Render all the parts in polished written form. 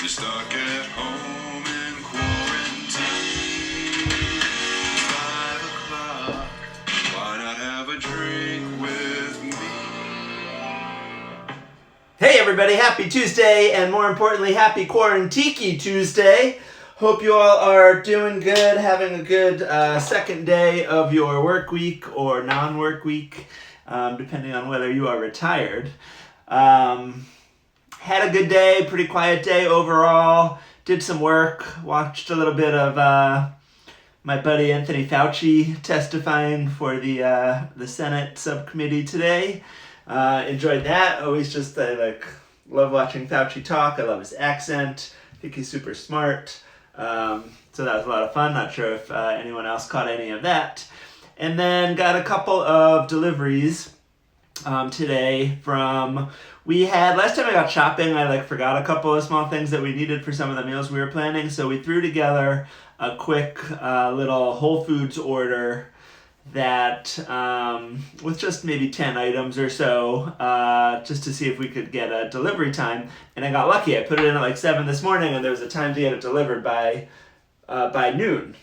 You're stuck at home in quarantine. 5 o'clock. Why not have a drink with me? Hey everybody, happy Tuesday, and more importantly, happy Quarantiki Tuesday. Hope you all are doing good, having a good second day of your work week or non-work week, depending on whether you are retired. Had a good day, pretty quiet day overall. Did some work, watched a little bit of my buddy Anthony Fauci testifying for the Senate subcommittee today. Enjoyed that. Always just love watching Fauci talk. I love his accent. I think he's super smart. So that was a lot of fun. Not sure if anyone else caught any of that. And then got a couple of deliveries today from... last time I got shopping, I forgot a couple of small things that we needed for some of the meals we were planning. So we threw together a quick little Whole Foods order that with just maybe 10 items or so, just to see if we could get a delivery time. And I got lucky. I put it in at 7 this morning, and there was a time to get it delivered by noon.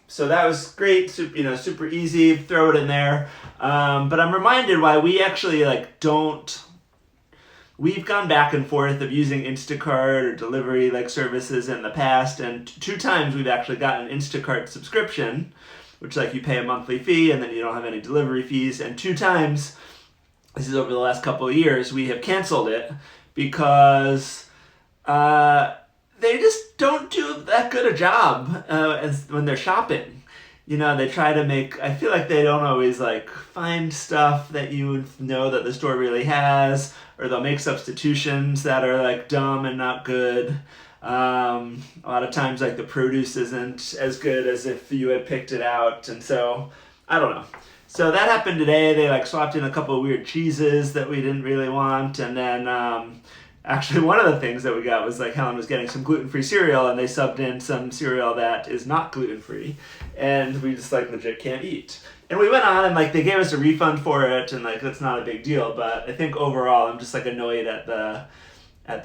So that was great. Super easy. Throw it in there. But I'm reminded why we actually don't. We've gone back and forth of using Instacart or delivery services in the past, and 2 times we've actually gotten an Instacart subscription, which you pay a monthly fee and then you don't have any delivery fees. And 2 times, this is over the last couple of years, we have canceled it because they just don't do that good a job when they're shopping. They try to make, I feel like they don't always find stuff that you would know that the store really has, or they'll make substitutions that are dumb and not good. A lot of times the produce isn't as good as if you had picked it out, and so I don't know. So that happened today. They swapped in a couple of weird cheeses that we didn't really want, and then actually one of the things that we got was Helen was getting some gluten-free cereal, and they subbed in some cereal that is not gluten-free, and we just legit can't eat. And we went on and they gave us a refund for it, and that's not a big deal, but I think overall I'm just annoyed at the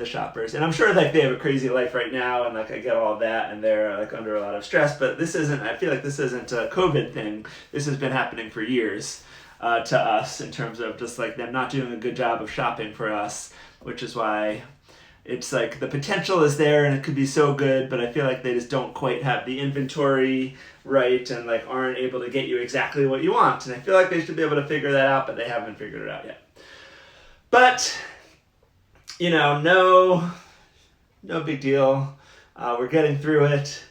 shoppers. And I'm sure they have a crazy life right now, and I get all of that, and they're under a lot of stress, but I feel like this isn't a COVID thing. This has been happening for years to us, in terms of just them not doing a good job of shopping for us, which is why it's the potential is there and it could be so good, but I feel like they just don't quite have the inventory right, and aren't able to get you exactly what you want. And I feel like they should be able to figure that out, but they haven't figured it out yet. But no big deal. We're getting through it.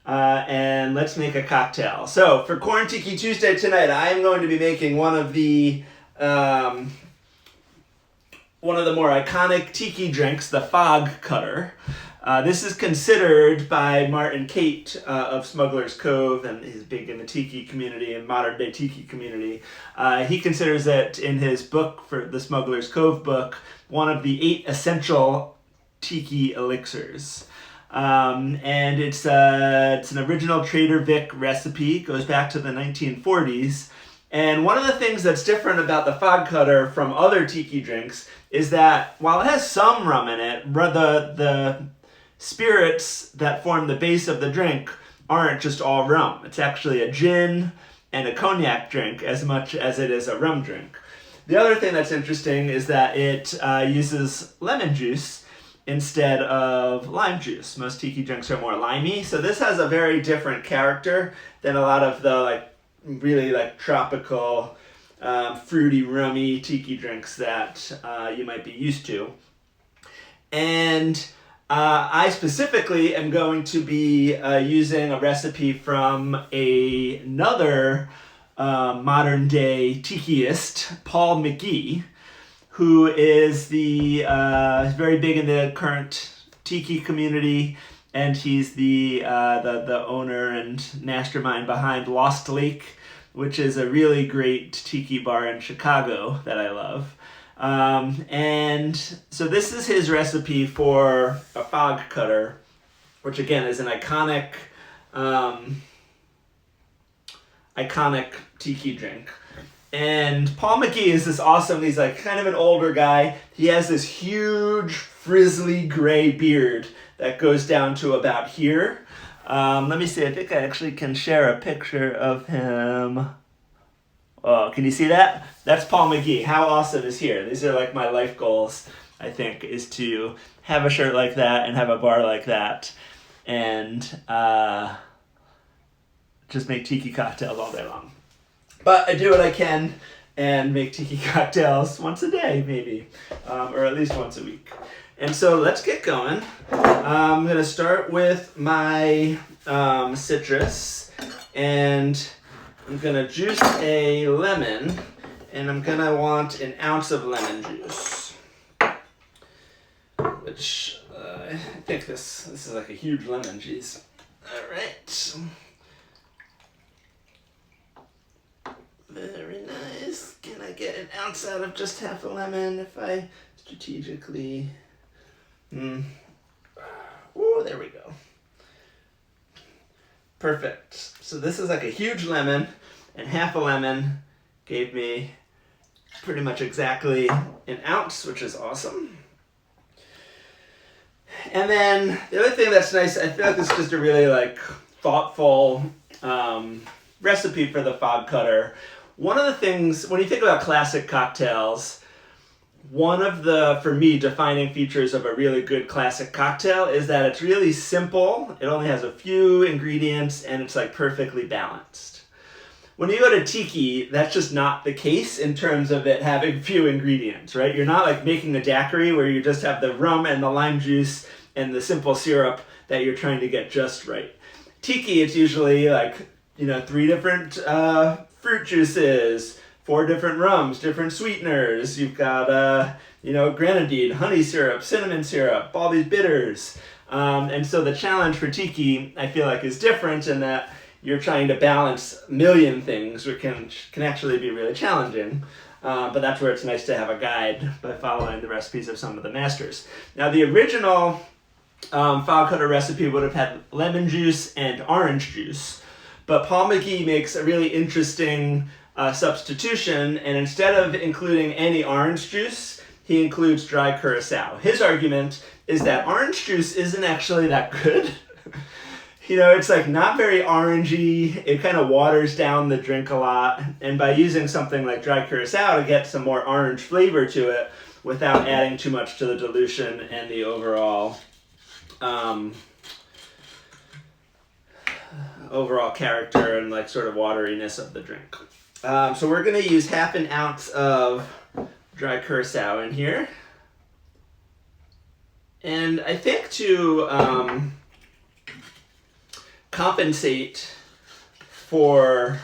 And let's make a cocktail. So for Quarantiki Tuesday tonight, I am going to be making one of the more iconic tiki drinks, the Fog Cutter. This is considered by Martin Cate of Smuggler's Cove, and he's big in the tiki community and modern day tiki community. He considers it, in his book, for the Smuggler's Cove book, one of the 8 essential tiki elixirs. And it's an original Trader Vic recipe, goes back to the 1940s. And one of the things that's different about the Fog Cutter from other tiki drinks is that while it has some rum in it, the spirits that form the base of the drink aren't just all rum. It's actually a gin and a cognac drink as much as it is a rum drink. The other thing that's interesting is that it uses lemon juice instead of lime juice. Most tiki drinks are more limey, so this has a very different character than a lot of the really tropical, fruity, rummy tiki drinks that you might be used to. And I specifically am going to be using a recipe from another modern day tikiist, Paul McGee, who is very big in the current tiki community, and he's the owner and mastermind behind Lost Lake, which is a really great tiki bar in Chicago that I love. And so this is his recipe for a Fog Cutter, which again is an iconic tiki drink. And Paul McGee is this awesome, he's kind of an older guy. He has this huge, frizzly gray beard that goes down to about here. Let me see, I think I actually can share a picture of him. Oh, can you see that? That's Paul McGee. How awesome is here? These are like my life goals, I think, is to have a shirt like that and have a bar like that and just make tiki cocktails all day long. But I do what I can and make tiki cocktails once a day, maybe, or at least once a week. And so let's get going. I'm going to start with my citrus, and I'm going to juice a lemon, and I'm going to want an ounce of lemon juice, which I think this is like a huge lemon, geez. All right. Very nice. Can I get an ounce out of just half a lemon if I strategically... Oh, there we go. Perfect. So this is like a huge lemon, and half a lemon gave me pretty much exactly an ounce, which is awesome. And then the other thing that's nice, I feel like this is just a really like thoughtful recipe for the fog cutter. One of the things, when you think about classic cocktails, one of the, for me, defining features of a really good classic cocktail is that it's really simple, it only has a few ingredients, and it's like perfectly balanced. When you go to tiki, that's just not the case in terms of it having few ingredients, right? You're not like making a daiquiri where you just have the rum and the lime juice and the simple syrup that you're trying to get just right. Tiki, it's usually like, 3 different fruit juices, 4 different rums, different sweeteners. You've got, grenadine, honey syrup, cinnamon syrup, all these bitters. And so the challenge for tiki, I feel like, is different in that you're trying to balance a million things, which can actually be really challenging. But that's where it's nice to have a guide by following the recipes of some of the masters. Now, the original fog cutter recipe would have had lemon juice and orange juice. But Paul McGee makes a really interesting substitution, and instead of including any orange juice, he includes dry curacao. His argument is that orange juice isn't actually that good. It's like not very orangey, it kind of waters down the drink a lot, and by using something like dry curacao to get some more orange flavor to it without adding too much to the dilution and the overall character and like sort of wateriness of the drink. So we're going to use half an ounce of dry curacao in here. And I think to compensate for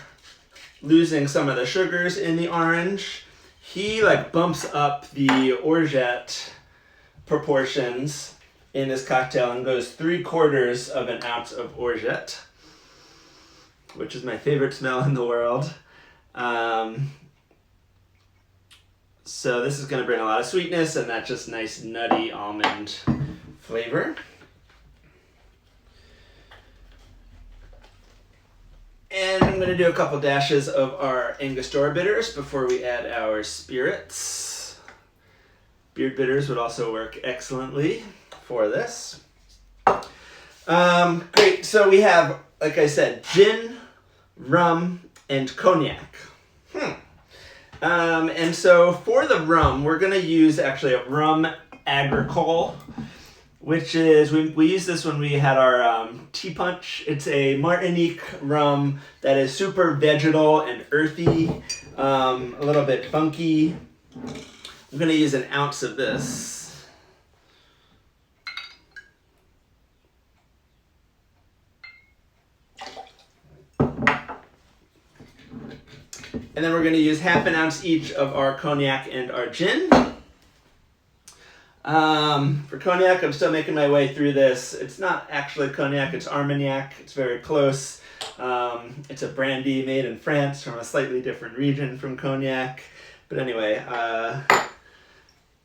losing some of the sugars in the orange, he like bumps up the orgeat proportions in this cocktail and goes 3/4 of an ounce of orgeat, which is my favorite smell in the world. So this is going to bring a lot of sweetness and that just nice nutty almond flavor. And I'm going to do a couple dashes of our Angostura bitters before we add our spirits. Beard bitters would also work excellently for this. Great, so we have, like I said, gin, rum, and cognac. And so for the rum, we're going to use actually a rum agricole, which is, we used this when we had our tea punch. It's a Martinique rum that is super vegetal and earthy, a little bit funky. I'm going to use an ounce of this. And then we're going to use half an ounce each of our cognac and our gin. For cognac, I'm still making my way through this. It's not actually cognac, it's Armagnac. It's very close. It's a brandy made in France from a slightly different region from cognac. But anyway,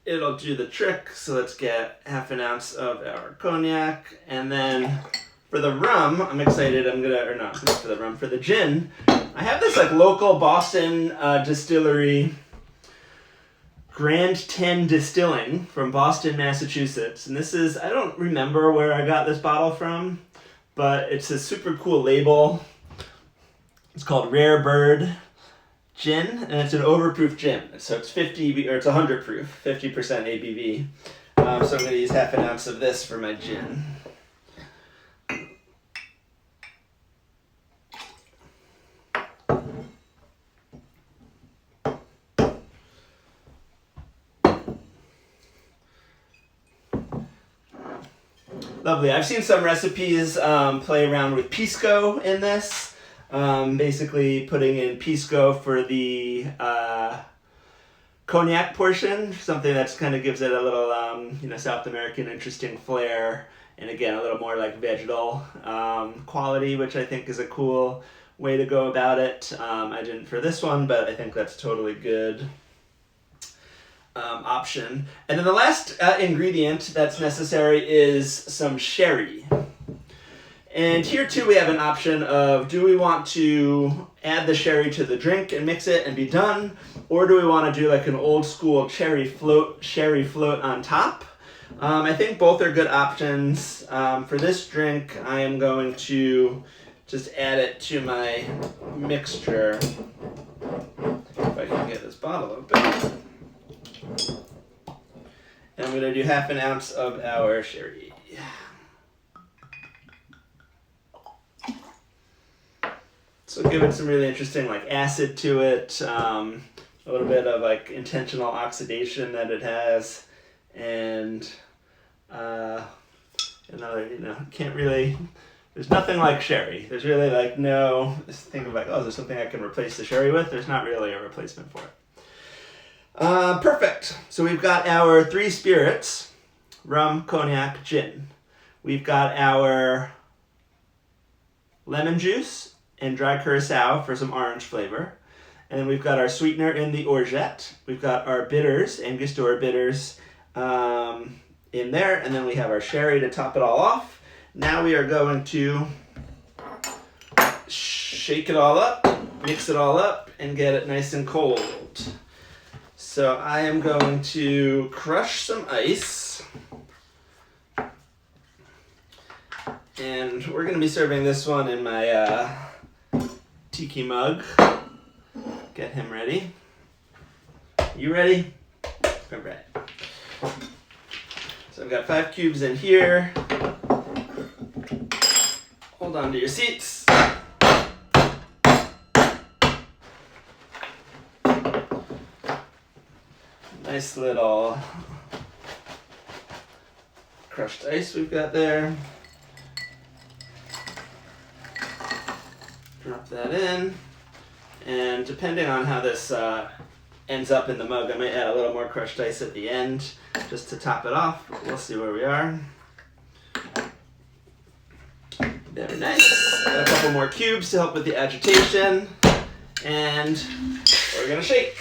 it'll do the trick. So let's get half an ounce of our cognac. And then for the rum, I'm excited. For the gin, I have this like local Boston distillery Grand 10 Distilling from Boston, Massachusetts. And this is, I don't remember where I got this bottle from, but it's a super cool label. It's called Rare Bird Gin, and it's an overproof gin. So it's 50, or it's 100 proof, 50% ABV. So I'm going to use half an ounce of this for my gin. Lovely. I've seen some recipes play around with pisco in this. Basically putting in pisco for the cognac portion, something that's kind of gives it a little, South American interesting flair, and again, a little more like vegetal quality, which I think is a cool way to go about it. I didn't for this one, but I think that's totally good. Option. And then the last ingredient that's necessary is some sherry. And here too we have an option of, do we want to add the sherry to the drink and mix it and be done, or do we want to do like an old school sherry float on top? I think both are good options. For this drink I am going to just add it to my mixture. If I can get this bottle open. And I'm going to do half an ounce of our sherry. So give it some really interesting like acid to it, a little bit of like intentional oxidation that it has, and can't really, there's nothing like sherry. There's really like no, think of like, oh, is there something I can replace the sherry with? There's not really a replacement for it. Perfect. So we've got our 3 spirits, rum, cognac, gin. We've got our lemon juice and dry curacao for some orange flavor. And then we've got our sweetener in the orgeat. We've got our bitters, Angostura bitters, in there. And then we have our sherry to top it all off. Now we are going to shake it all up, mix it all up, and get it nice and cold. So I am going to crush some ice, and we're going to be serving this one in my tiki mug. Get him ready. You ready? All right. So I've got 5 cubes in here. Hold on to your seats. Nice little crushed ice we've got there. Drop that in. And depending on how this ends up in the mug, I might add a little more crushed ice at the end just to top it off. But we'll see where we are. Very nice. Got a couple more cubes to help with the agitation. And we're gonna shake.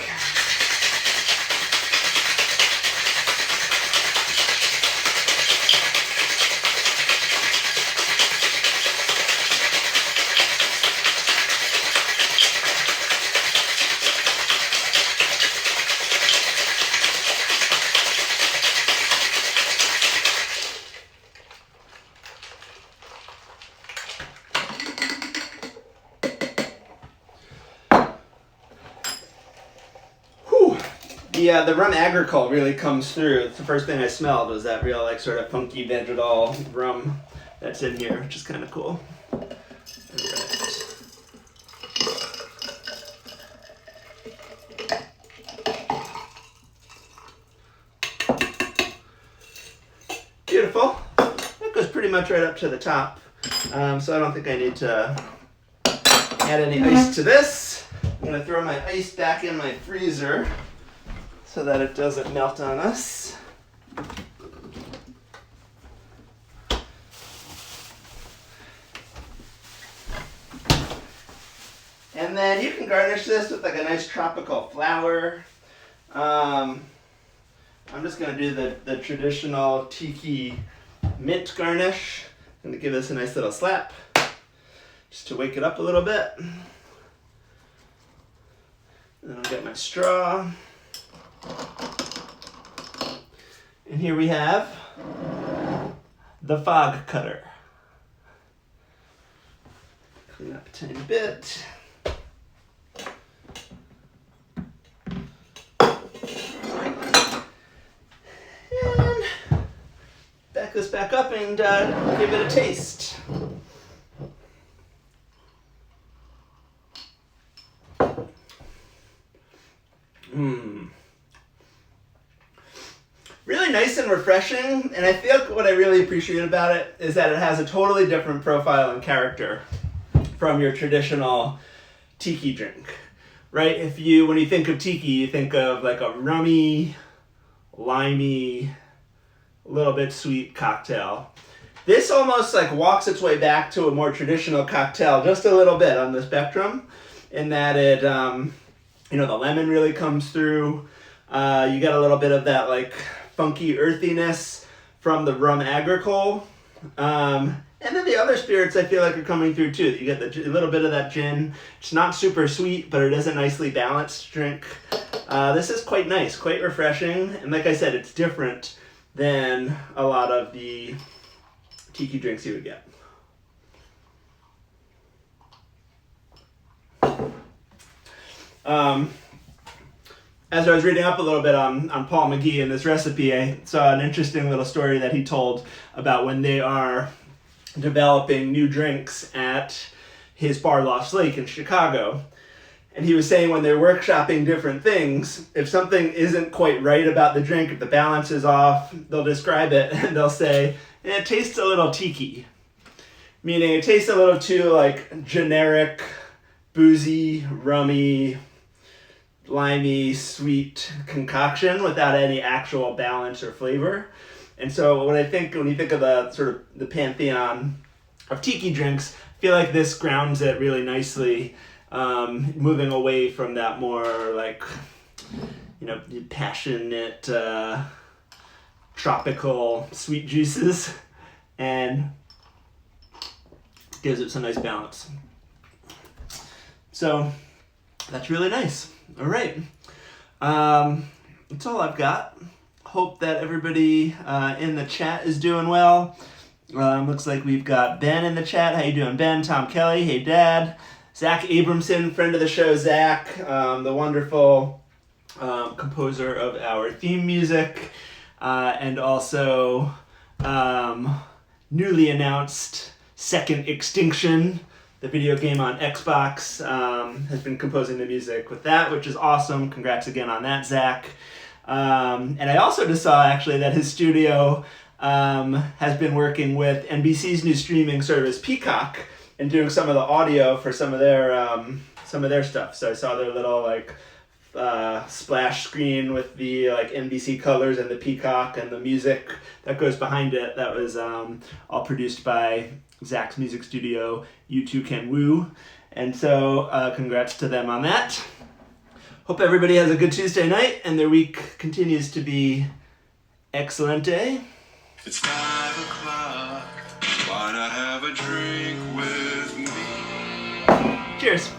The rum agricole really comes through. It's the first thing I smelled was that real like sort of funky vegetal rum that's in here, which is kind of cool. All right. Beautiful. That goes pretty much right up to the top. So I don't think I need to add any ice to this. I'm going to throw my ice back in my freezer so that it doesn't melt on us. And then you can garnish this with like a nice tropical flower. I'm just going to do the traditional tiki mint garnish. I'm going to give this a nice little slap just to wake it up a little bit. And then I'll get my straw. And here we have the Fog Cutter. Clean up a tiny bit. And back this back up and give it a taste. Really nice and refreshing, and I feel what I really appreciate about it is that it has a totally different profile and character from your traditional tiki drink, right? When you think of tiki, you think of like a rummy, limey, a little bit sweet cocktail. This almost like walks its way back to a more traditional cocktail, just a little bit on the spectrum, in that it, the lemon really comes through. You get a little bit of that like funky earthiness from the rum agricole. And then the other spirits I feel like are coming through too. You get a little bit of that gin. It's not super sweet, but it is a nicely balanced drink. This is quite nice, quite refreshing. And like I said, it's different than a lot of the tiki drinks you would get. As I was reading up a little bit on Paul McGee and this recipe, I saw an interesting little story that he told about when they are developing new drinks at his bar Lost Lake in Chicago. And he was saying when they're workshopping different things, if something isn't quite right about the drink, if the balance is off, they'll describe it and they'll say, it tastes a little tiki. Meaning it tastes a little too like generic, boozy, rummy, limey, sweet concoction without any actual balance or flavor. And so when you think of the sort of the pantheon of tiki drinks, I feel like this grounds it really nicely, moving away from that more like, passionate, tropical sweet juices, and gives it some nice balance. So that's really nice. All right. That's all I've got. Hope that everybody in the chat is doing well. Looks like we've got Ben in the chat. How you doing, Ben? Tom Kelly. Hey, Dad. Zach Abramson, friend of the show, Zach, the wonderful composer of our theme music, and also newly announced Second Extinction, the video game on Xbox, has been composing the music with that, which is awesome. Congrats again on that, Zach. And I also just saw actually that his studio has been working with NBC's new streaming service Peacock and doing some of the audio for some of their stuff. So I saw their little splash screen with the NBC colors and the Peacock and the music that goes behind it. That was all produced by Zach's music studio, U2 Can Woo. And so congrats to them on that. Hope everybody has a good Tuesday night and their week continues to be excelente. It's 5 o'clock. Why not have a drink with me? Cheers.